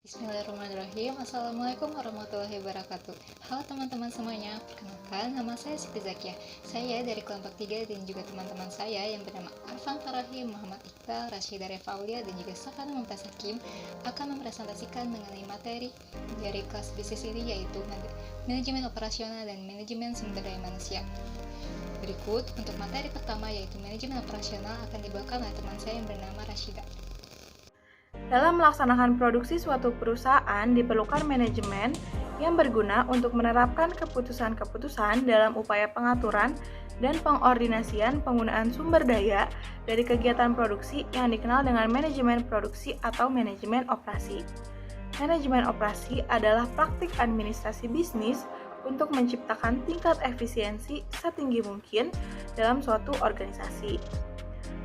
Bismillahirrahmanirrahim. Assalamualaikum warahmatullahi wabarakatuh. Halo teman-teman semuanya, perkenalkan nama saya Siti Zakiah. Saya dari kelompok 3 dan juga teman-teman saya yang bernama Arfan Farahim, Muhammad Iqbal, Rashidah Refaulia, dan juga Safana Mumtaz Hakim akan mempresentasikan mengenai materi dari kelas bisnis ini, yaitu manajemen operasional dan manajemen sumber daya manusia. Berikut untuk materi pertama, yaitu manajemen operasional, akan dibawakan oleh teman saya yang bernama Rashidah. Dalam melaksanakan produksi suatu perusahaan diperlukan manajemen yang berguna untuk menerapkan keputusan-keputusan dalam upaya pengaturan dan pengordinasian penggunaan sumber daya dari kegiatan produksi yang dikenal dengan manajemen produksi atau manajemen operasi. Manajemen operasi adalah praktik administrasi bisnis untuk menciptakan tingkat efisiensi setinggi mungkin dalam suatu organisasi.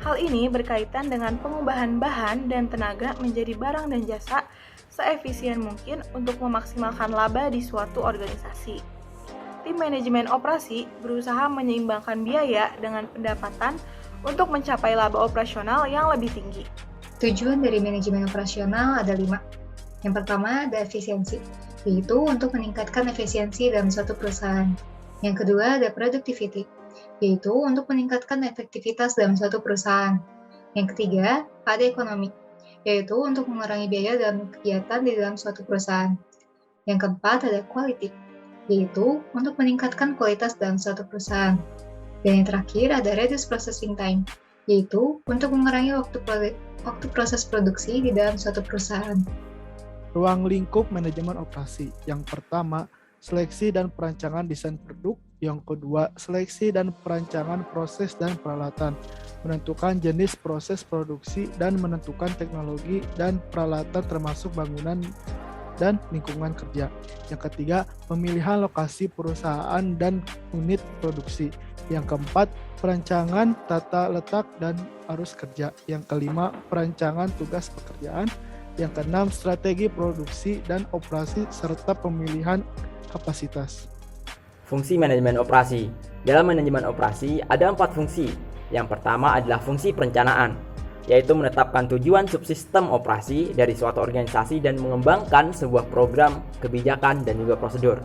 Hal ini berkaitan dengan pengubahan bahan dan tenaga menjadi barang dan jasa seefisien mungkin untuk memaksimalkan laba di suatu organisasi. Tim manajemen operasi berusaha menyeimbangkan biaya dengan pendapatan untuk mencapai laba operasional yang lebih tinggi. Tujuan dari manajemen operasional ada 5. Yang pertama ada efisiensi, yaitu untuk meningkatkan efisiensi dalam suatu perusahaan. Yang kedua ada productivity, yaitu untuk meningkatkan efektivitas dalam suatu perusahaan. Yang ketiga, ada ekonomi, yaitu untuk mengurangi biaya dalam kegiatan di dalam suatu perusahaan. Yang keempat, ada quality, yaitu untuk meningkatkan kualitas dalam suatu perusahaan. Dan yang terakhir, ada reduce processing time, yaitu untuk mengurangi waktu proses produksi di dalam suatu perusahaan. Ruang lingkup manajemen operasi. Yang pertama, seleksi dan perancangan desain produk. Yang kedua, seleksi dan perancangan proses dan peralatan, menentukan jenis proses produksi dan menentukan teknologi dan peralatan termasuk bangunan dan lingkungan kerja. Yang ketiga, pemilihan lokasi perusahaan dan unit produksi. Yang keempat, perancangan tata letak dan arus kerja. Yang kelima, perancangan tugas pekerjaan. Yang keenam, strategi produksi dan operasi serta pemilihan kapasitas. Fungsi manajemen operasi. Dalam manajemen operasi ada 4 fungsi. Yang pertama adalah fungsi perencanaan, yaitu menetapkan tujuan subsistem operasi dari suatu organisasi dan mengembangkan sebuah program, kebijakan, dan juga prosedur.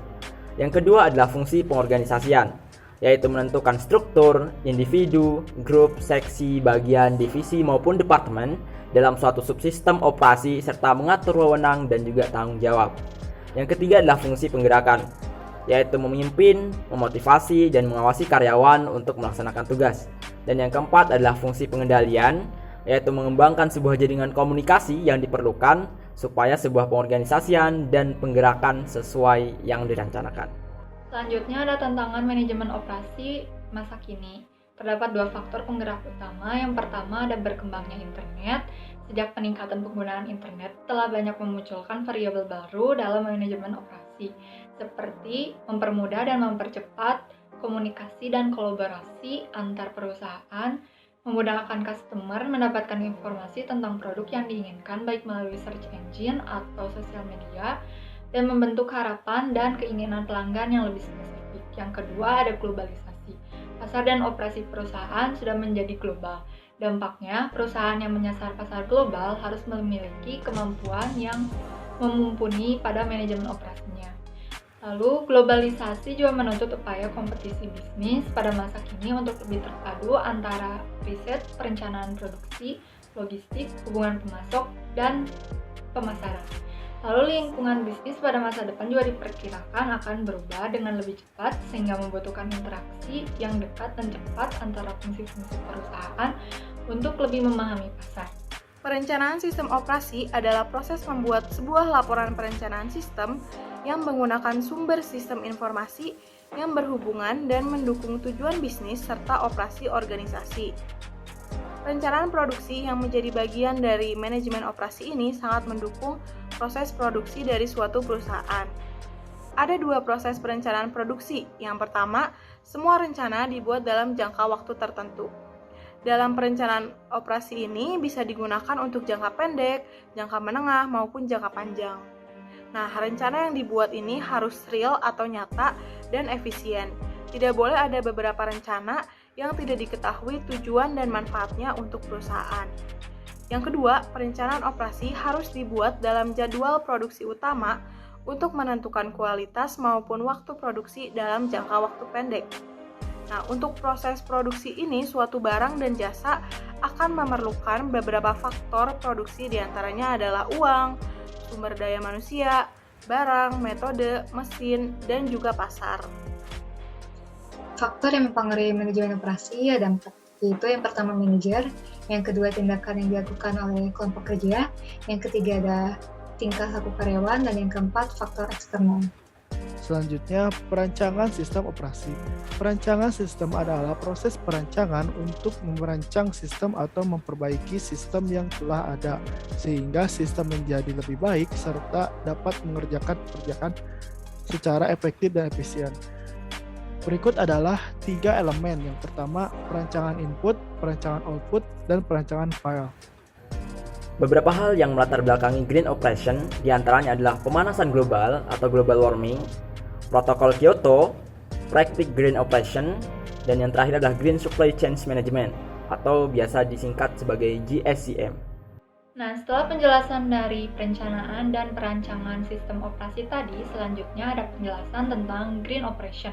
Yang kedua adalah fungsi pengorganisasian, yaitu menentukan struktur, individu, grup, seksi, bagian, divisi, maupun departemen dalam suatu subsistem operasi serta mengatur wewenang dan juga tanggung jawab. Yang ketiga adalah fungsi penggerakan, yaitu memimpin, memotivasi, dan mengawasi karyawan untuk melaksanakan tugas. Dan yang keempat adalah fungsi pengendalian, yaitu mengembangkan sebuah jaringan komunikasi yang diperlukan supaya sebuah pengorganisasian dan penggerakan sesuai yang direncanakan. Selanjutnya ada tantangan manajemen operasi masa kini. Terdapat 2 faktor penggerak utama. Yang pertama ada berkembangnya internet. Sejak peningkatan penggunaan internet telah banyak memunculkan variabel baru dalam manajemen operasi, seperti mempermudah dan mempercepat komunikasi dan kolaborasi antar perusahaan, memudahkan customer mendapatkan informasi tentang produk yang diinginkan baik melalui search engine atau sosial media, dan membentuk harapan dan keinginan pelanggan yang lebih spesifik. Yang kedua ada globalisasi. Pasar dan operasi perusahaan sudah menjadi global. Dampaknya, perusahaan yang menyasar pasar global harus memiliki kemampuan yang mumpuni pada manajemen operasinya. Lalu, globalisasi juga menuntut upaya kompetisi bisnis pada masa kini untuk lebih terpadu antara riset, perencanaan produksi, logistik, hubungan pemasok, dan pemasaran. Lalu, lingkungan bisnis pada masa depan juga diperkirakan akan berubah dengan lebih cepat sehingga membutuhkan interaksi yang dekat dan cepat antara fungsi-fungsi perusahaan untuk lebih memahami pasar. Perencanaan sistem operasi adalah proses membuat sebuah laporan perencanaan sistem yang menggunakan sumber sistem informasi yang berhubungan dan mendukung tujuan bisnis serta operasi organisasi. Perencanaan produksi yang menjadi bagian dari manajemen operasi ini sangat mendukung proses produksi dari suatu perusahaan. Ada 2 proses perencanaan produksi. Yang pertama, semua rencana dibuat dalam jangka waktu tertentu. Dalam perencanaan operasi ini bisa digunakan untuk jangka pendek, jangka menengah, maupun jangka panjang. Nah, rencana yang dibuat ini harus real atau nyata dan efisien. Tidak boleh ada beberapa rencana yang tidak diketahui tujuan dan manfaatnya untuk perusahaan. Yang kedua, perencanaan operasi harus dibuat dalam jadwal produksi utama untuk menentukan kualitas maupun waktu produksi dalam jangka waktu pendek. Nah, untuk proses produksi ini, suatu barang dan jasa akan memerlukan beberapa faktor produksi, diantaranya adalah uang, sumber daya manusia, barang, metode, mesin, dan juga pasar. Faktor yang mempengaruhi manajemen operasi ada 4, yaitu yang pertama manajer, yang kedua tindakan yang dilakukan oleh kelompok kerja, yang ketiga ada tingkah laku karyawan, dan yang keempat faktor eksternal. Selanjutnya, perancangan sistem operasi. Perancangan sistem adalah proses perancangan untuk merancang sistem atau memperbaiki sistem yang telah ada, sehingga sistem menjadi lebih baik serta dapat mengerjakan pekerjaan secara efektif dan efisien. Berikut adalah 3 elemen. Yang pertama, perancangan input, perancangan output, dan perancangan file. Beberapa hal yang melatar belakangi green operation diantaranya adalah pemanasan global atau global warming, protokol Kyoto, praktik green operation, dan yang terakhir adalah green supply chain management atau biasa disingkat sebagai GSCM. Nah, setelah penjelasan dari perencanaan dan perancangan sistem operasi tadi, selanjutnya ada penjelasan tentang green operation.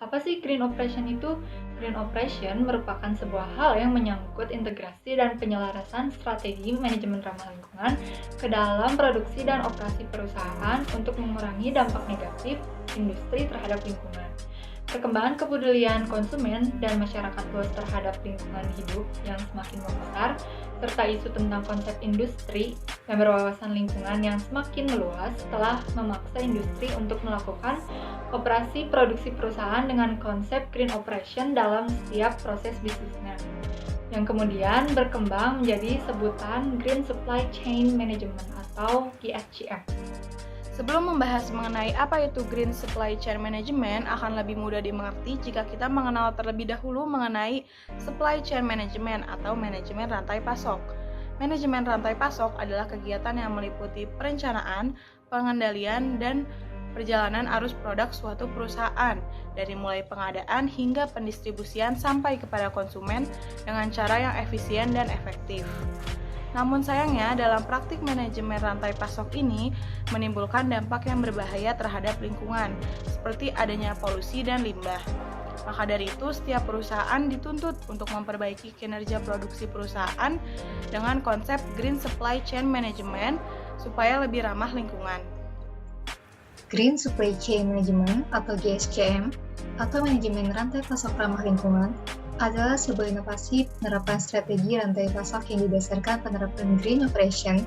Apa sih green operation itu? Green operation merupakan sebuah hal yang menyangkut integrasi dan penyelarasan strategi manajemen ramah lingkungan ke dalam produksi dan operasi perusahaan untuk mengurangi dampak negatif industri terhadap lingkungan. Perkembangan kepedulian konsumen dan masyarakat luas terhadap lingkungan hidup yang semakin membesar, serta isu tentang konsep industri yang berwawasan lingkungan yang semakin meluas telah memaksa industri untuk melakukan operasi produksi perusahaan dengan konsep green operation dalam setiap proses bisnisnya, yang kemudian berkembang menjadi sebutan Green Supply Chain Management atau GSCM. Sebelum membahas mengenai apa itu Green Supply Chain Management, akan lebih mudah dimengerti jika kita mengenal terlebih dahulu mengenai Supply Chain Management atau manajemen rantai pasok. Manajemen rantai pasok adalah kegiatan yang meliputi perencanaan, pengendalian, dan perjalanan arus produk suatu perusahaan, dari mulai pengadaan hingga pendistribusian sampai kepada konsumen dengan cara yang efisien dan efektif. Namun sayangnya, dalam praktik manajemen rantai pasok ini menimbulkan dampak yang berbahaya terhadap lingkungan, seperti adanya polusi dan limbah. Maka dari itu, setiap perusahaan dituntut untuk memperbaiki kinerja produksi perusahaan dengan konsep Green Supply Chain Management supaya lebih ramah lingkungan. Green Supply Chain Management atau GSCM atau manajemen rantai pasok ramah lingkungan adalah sebuah inovasi penerapan strategi rantai pasok yang didasarkan penerapan green operation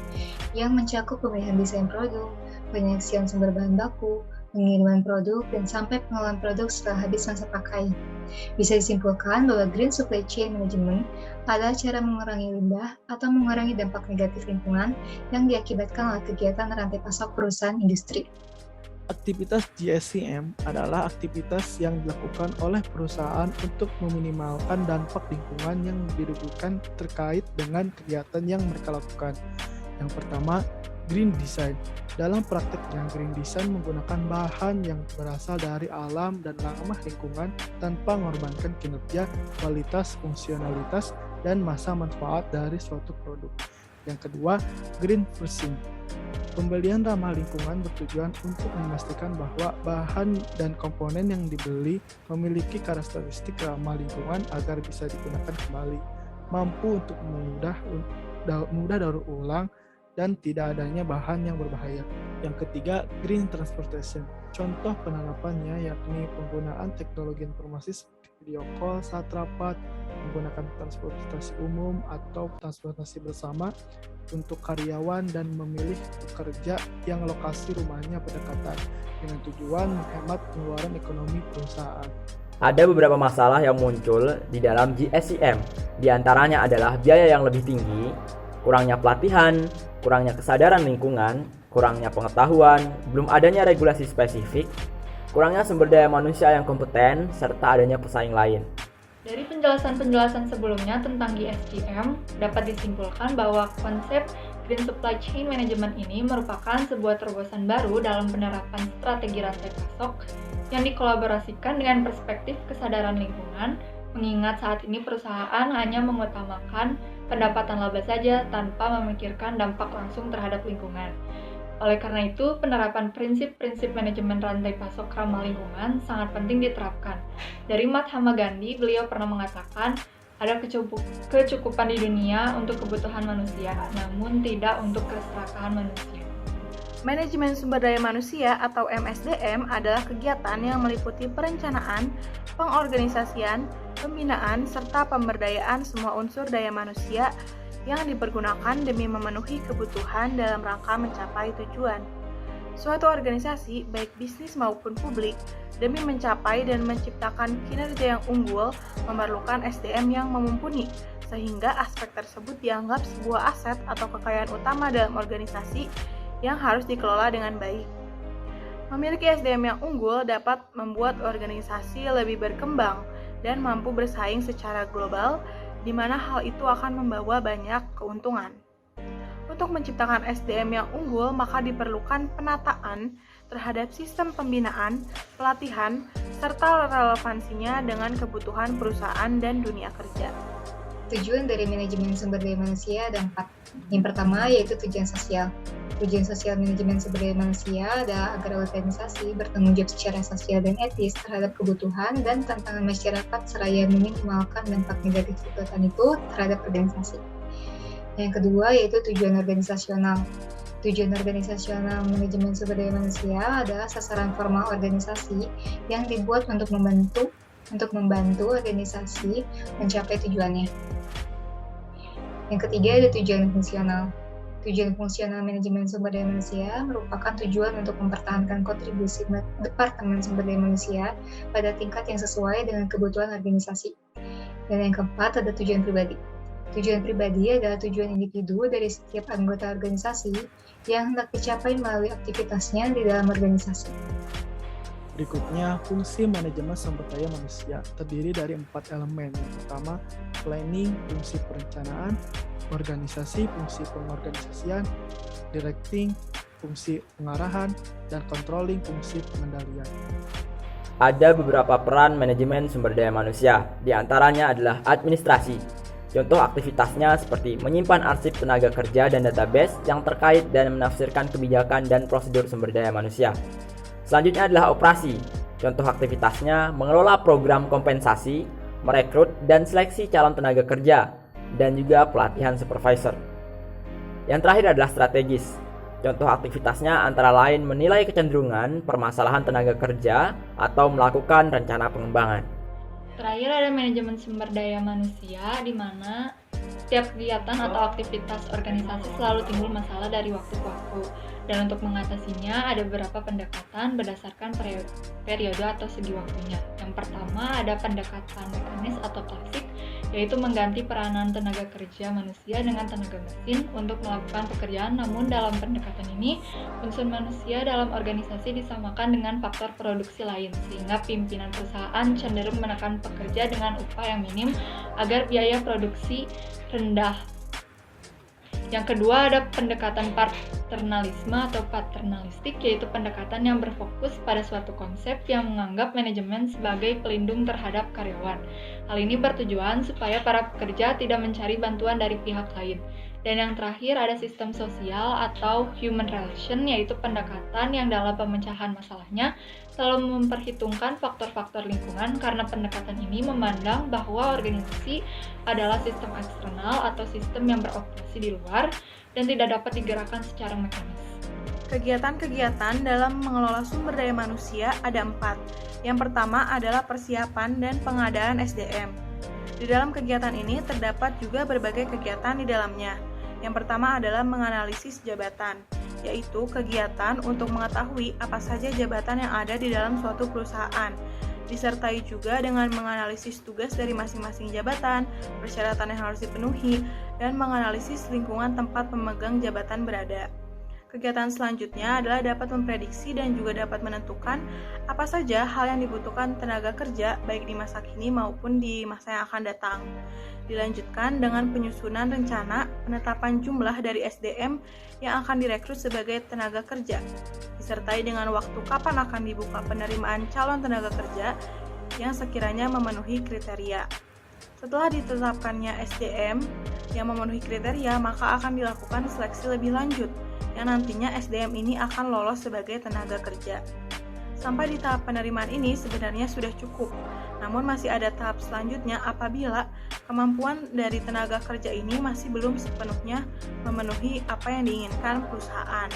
yang mencakup pemilihan desain produk, penyeleksian sumber bahan baku, pengiriman produk, dan sampai pengolahan produk setelah habis masa pakai. Bisa disimpulkan bahwa green supply chain management adalah cara mengurangi limbah atau mengurangi dampak negatif lingkungan yang diakibatkan oleh kegiatan rantai pasok perusahaan industri. Aktivitas GSCM adalah aktivitas yang dilakukan oleh perusahaan untuk meminimalkan dampak lingkungan yang dirugikan terkait dengan kegiatan yang mereka lakukan. Yang pertama, green design. Dalam prakteknya, green design menggunakan bahan yang berasal dari alam dan ramah lingkungan tanpa mengorbankan kinerja, kualitas, fungsionalitas, dan masa manfaat dari suatu produk. Yang kedua, green sourcing. Pembelian ramah lingkungan bertujuan untuk memastikan bahwa bahan dan komponen yang dibeli memiliki karakteristik ramah lingkungan agar bisa digunakan kembali, mampu untuk mudah daur ulang, dan tidak adanya bahan yang berbahaya. Yang ketiga, green transportation. Contoh penerapannya yakni penggunaan teknologi informasi seperti video call saat rapat, menggunakan transportasi umum atau transportasi bersama untuk karyawan, dan memilih pekerja yang lokasi rumahnya berdekatan dengan tujuan menghemat pengeluaran ekonomi perusahaan. Ada beberapa masalah yang muncul di dalam GSCM. Di antaranya adalah biaya yang lebih tinggi, kurangnya pelatihan, kurangnya kesadaran lingkungan, kurangnya pengetahuan, belum adanya regulasi spesifik, kurangnya sumber daya manusia yang kompeten, serta adanya pesaing lain. Dari penjelasan-penjelasan sebelumnya tentang GSCM, dapat disimpulkan bahwa konsep Green Supply Chain Management ini merupakan sebuah terobosan baru dalam penerapan strategi rantai pasok yang dikolaborasikan dengan perspektif kesadaran lingkungan, mengingat saat ini perusahaan hanya mengutamakan pendapatan laba saja tanpa memikirkan dampak langsung terhadap lingkungan. Oleh karena itu, penerapan prinsip-prinsip manajemen rantai pasok ramah lingkungan sangat penting diterapkan. Dari Mahatma Gandhi, beliau pernah mengatakan, ada kecukupan di dunia untuk kebutuhan manusia, namun tidak untuk keserakahan manusia. Manajemen sumber daya manusia atau MSDM adalah kegiatan yang meliputi perencanaan, pengorganisasian, pembinaan, serta pemberdayaan semua unsur daya manusia yang dipergunakan demi memenuhi kebutuhan dalam rangka mencapai tujuan. Suatu organisasi, baik bisnis maupun publik, demi mencapai dan menciptakan kinerja yang unggul, memerlukan SDM yang mumpuni, sehingga aspek tersebut dianggap sebuah aset atau kekayaan utama dalam organisasi yang harus dikelola dengan baik. Memiliki SDM yang unggul dapat membuat organisasi lebih berkembang dan mampu bersaing secara global, di mana hal itu akan membawa banyak keuntungan. Untuk menciptakan SDM yang unggul, maka diperlukan penataan terhadap sistem pembinaan, pelatihan, serta relevansinya dengan kebutuhan perusahaan dan dunia kerja. Tujuan dari manajemen sumber daya manusia ada 4. Yang pertama yaitu tujuan sosial. Tujuan sosial manajemen sumber daya manusia adalah agar organisasi bertanggung jawab secara sosial dan etis terhadap kebutuhan dan tantangan masyarakat seraya meminimalkan dampak negatif kegiatan itu terhadap organisasi. Yang kedua yaitu tujuan organisasional. Tujuan organisasional manajemen sumber daya manusia adalah sasaran formal organisasi yang dibuat untuk membantu organisasi mencapai tujuannya. Yang ketiga ada tujuan fungsional. Tujuan fungsional manajemen sumber daya manusia merupakan tujuan untuk mempertahankan kontribusi Departemen Sumber Daya Manusia pada tingkat yang sesuai dengan kebutuhan organisasi. Dan yang keempat ada tujuan pribadi. Tujuan pribadi adalah tujuan individu dari setiap anggota organisasi yang hendak dicapai melalui aktivitasnya di dalam organisasi. Berikutnya, fungsi manajemen sumber daya manusia terdiri dari 4 elemen. Yang pertama, planning, fungsi perencanaan, organisasi, fungsi pengorganisasian, directing, fungsi pengarahan, dan controlling, fungsi pengendalian. Ada beberapa peran manajemen sumber daya manusia, di antaranya adalah administrasi. Contoh aktivitasnya seperti menyimpan arsip tenaga kerja dan database yang terkait dan menafsirkan kebijakan dan prosedur sumber daya manusia. Selanjutnya adalah operasi. Contoh aktivitasnya mengelola program kompensasi, merekrut dan seleksi calon tenaga kerja, dan juga pelatihan supervisor. Yang terakhir adalah strategis. Contoh aktivitasnya antara lain menilai kecenderungan permasalahan tenaga kerja atau melakukan rencana pengembangan. Terakhir ada manajemen sumber daya manusia, di mana setiap kegiatan atau aktivitas organisasi selalu timbul masalah dari waktu ke waktu. Dan untuk mengatasinya ada beberapa pendekatan berdasarkan periode atau segi waktunya. Yang pertama ada pendekatan mekanis atau klasik, yaitu mengganti peranan tenaga kerja manusia dengan tenaga mesin untuk melakukan pekerjaan. Namun dalam pendekatan ini, unsur manusia dalam organisasi disamakan dengan faktor produksi lain, sehingga pimpinan perusahaan cenderung menekan pekerja dengan upah yang minim agar biaya produksi rendah. Yang kedua ada pendekatan paternalisme atau paternalistik, yaitu pendekatan yang berfokus pada suatu konsep yang menganggap manajemen sebagai pelindung terhadap karyawan. Hal ini bertujuan supaya para pekerja tidak mencari bantuan dari pihak lain. Dan yang terakhir ada sistem sosial atau human relation, yaitu pendekatan yang dalam pemecahan masalahnya selalu memperhitungkan faktor-faktor lingkungan, karena pendekatan ini memandang bahwa organisasi adalah sistem eksternal atau sistem yang beroperasi di luar dan tidak dapat digerakkan secara mekanis. Kegiatan-kegiatan dalam mengelola sumber daya manusia ada 4. Yang pertama adalah persiapan dan pengadaan SDM. Di dalam kegiatan ini terdapat juga berbagai kegiatan di dalamnya. Yang pertama adalah menganalisis jabatan, yaitu kegiatan untuk mengetahui apa saja jabatan yang ada di dalam suatu perusahaan. Disertai juga dengan menganalisis tugas dari masing-masing jabatan, persyaratan yang harus dipenuhi, dan menganalisis lingkungan tempat pemegang jabatan berada. Kegiatan selanjutnya adalah dapat memprediksi dan juga dapat menentukan apa saja hal yang dibutuhkan tenaga kerja baik di masa kini maupun di masa yang akan datang. Dilanjutkan dengan penyusunan rencana penetapan jumlah dari SDM yang akan direkrut sebagai tenaga kerja, disertai dengan waktu kapan akan dibuka penerimaan calon tenaga kerja yang sekiranya memenuhi kriteria. Setelah ditetapkannya SDM, yang memenuhi kriteria, maka akan dilakukan seleksi lebih lanjut, yang nantinya SDM ini akan lolos sebagai tenaga kerja. Sampai di tahap penerimaan ini sebenarnya sudah cukup, namun masih ada tahap selanjutnya apabila kemampuan dari tenaga kerja ini masih belum sepenuhnya memenuhi apa yang diinginkan perusahaan.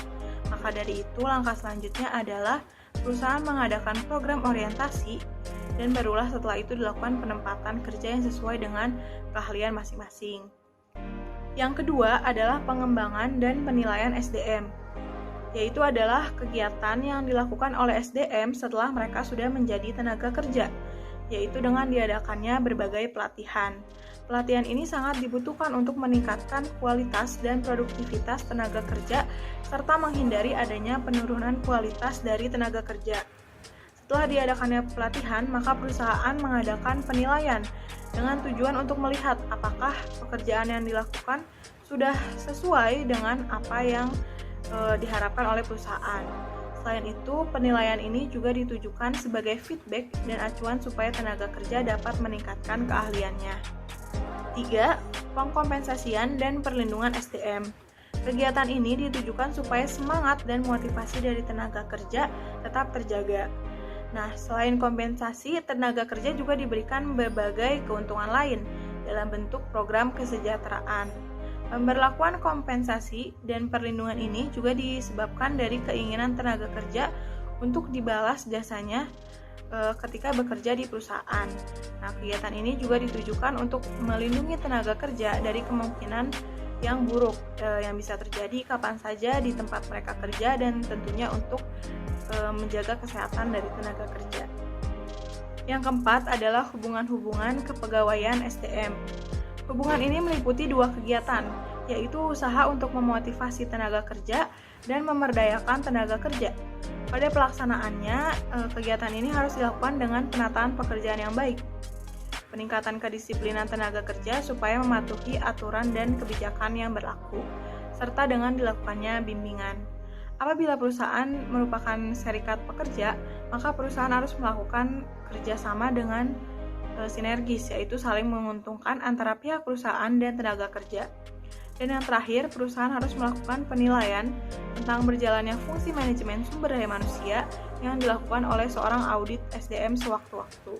Maka dari itu, langkah selanjutnya adalah perusahaan mengadakan program orientasi, dan barulah setelah itu dilakukan penempatan kerja yang sesuai dengan keahlian masing-masing. Yang kedua adalah pengembangan dan penilaian SDM, yaitu adalah kegiatan yang dilakukan oleh SDM setelah mereka sudah menjadi tenaga kerja, yaitu dengan diadakannya berbagai pelatihan. Pelatihan ini sangat dibutuhkan untuk meningkatkan kualitas dan produktivitas tenaga kerja, serta menghindari adanya penurunan kualitas dari tenaga kerja. Setelah diadakannya pelatihan, maka perusahaan mengadakan penilaian dengan tujuan untuk melihat apakah pekerjaan yang dilakukan sudah sesuai dengan apa yang diharapkan oleh perusahaan. Selain itu, penilaian ini juga ditujukan sebagai feedback dan acuan supaya tenaga kerja dapat meningkatkan keahliannya. 3. Pengkompensasian dan perlindungan SDM. Kegiatan ini ditujukan supaya semangat dan motivasi dari tenaga kerja tetap terjaga. Nah, selain kompensasi, tenaga kerja juga diberikan berbagai keuntungan lain dalam bentuk program kesejahteraan. Pemberlakuan kompensasi dan perlindungan ini juga disebabkan dari keinginan tenaga kerja untuk dibalas jasanya ketika bekerja di perusahaan. Nah, kegiatan ini juga ditujukan untuk melindungi tenaga kerja dari kemungkinan yang buruk yang bisa terjadi kapan saja di tempat mereka kerja, dan tentunya untuk menjaga kesehatan dari tenaga kerja. Yang keempat adalah hubungan-hubungan kepegawaian SDM. Hubungan ini meliputi dua kegiatan, yaitu usaha untuk memotivasi tenaga kerja dan memberdayakan tenaga kerja. Pada pelaksanaannya, kegiatan ini harus dilakukan dengan penataan pekerjaan yang baik, peningkatan kedisiplinan tenaga kerja supaya mematuhi aturan dan kebijakan yang berlaku, serta dengan dilakukannya bimbingan. Apabila perusahaan merupakan serikat pekerja, maka perusahaan harus melakukan kerjasama dengan sinergis, yaitu saling menguntungkan antara pihak perusahaan dan tenaga kerja. Dan yang terakhir, perusahaan harus melakukan penilaian tentang berjalannya fungsi manajemen sumber daya manusia yang dilakukan oleh seorang audit SDM sewaktu-waktu.